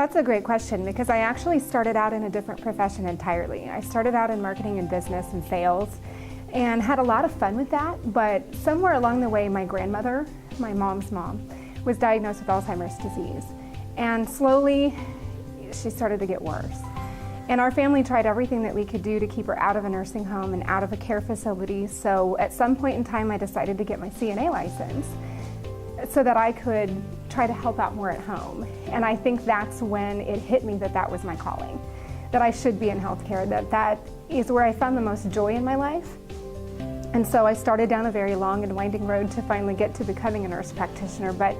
That's a great question because I actually started out in a different profession entirely. I started out in marketing and business and sales and had a lot of fun with that, but somewhere along the way my grandmother, my mom's mom, was diagnosed with Alzheimer's disease, and slowly she started to get worse. And our family tried everything that we could do to keep her out of a nursing home and out of a care facility, so at some point in time I decided to get my CNA license so that I could try to help out more at home. And I think that's when it hit me that that was my calling, that I should be in healthcare, that is where I found the most joy in my life. And so I started down a very long and winding road to finally get to becoming a nurse practitioner. But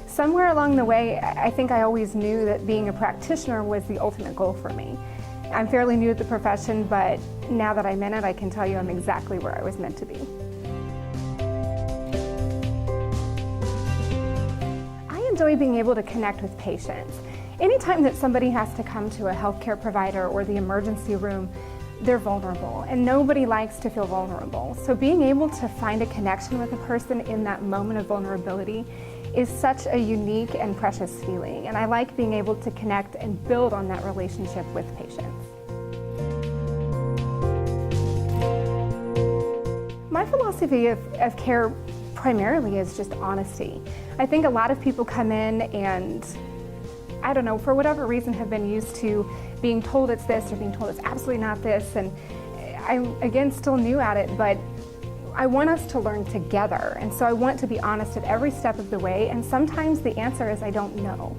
somewhere along the way, I think I always knew that being a practitioner was the ultimate goal for me. I'm fairly new at the profession, but now that I'm in it, I can tell you I'm exactly where I was meant to be. I enjoy being able to connect with patients. Anytime that somebody has to come to a healthcare provider or the emergency room, they're vulnerable, and nobody likes to feel vulnerable. So being able to find a connection with a person in that moment of vulnerability is such a unique and precious feeling, and I like being able to connect and build on that relationship with patients. My philosophy of care primarily is just honesty. I think a lot of people come in and, I don't know, for whatever reason have been used to being told it's this or being told it's absolutely not this, and I'm, again, still new at it, but I want us to learn together, and so I want to be honest at every step of the way, and sometimes the answer is I don't know.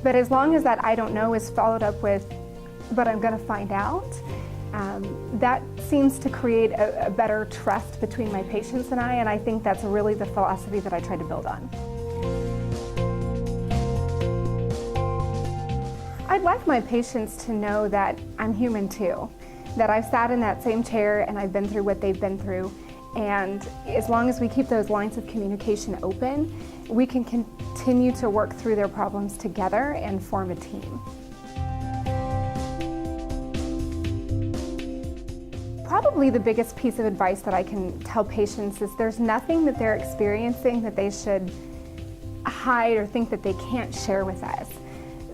But as long as that I don't know is followed up with, but I'm going to find out, that seems to create a better trust between my patients and I think that's really the philosophy that I try to build on. I'd like my patients to know that I'm human too, that I've sat in that same chair and I've been through what they've been through, and as long as we keep those lines of communication open, we can continue to work through their problems together and form a team. Probably the biggest piece of advice that I can tell patients is there's nothing that they're experiencing that they should hide or think that they can't share with us.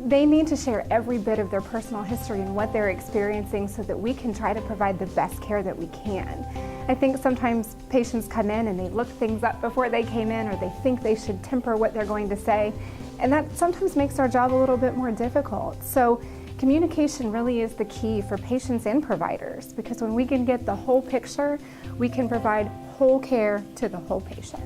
They need to share every bit of their personal history and what they're experiencing so that we can try to provide the best care that we can. I think sometimes patients come in and they look things up before they came in, or they think they should temper what they're going to say, and that sometimes makes our job a little bit more difficult. So communication really is the key for patients and providers, because when we can get the whole picture, we can provide whole care to the whole patient.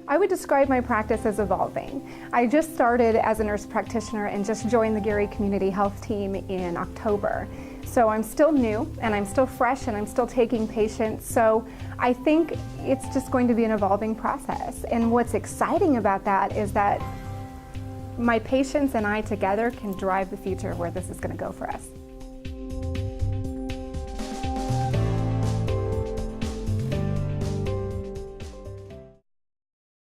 I would describe my practice as evolving. I just started as a nurse practitioner and just joined the Gary Community Health Team in October. So I'm still new and I'm still fresh and I'm still taking patients. So I think it's just going to be an evolving process. And what's exciting about that is that my patients and I together can drive the future of where this is going to go for us.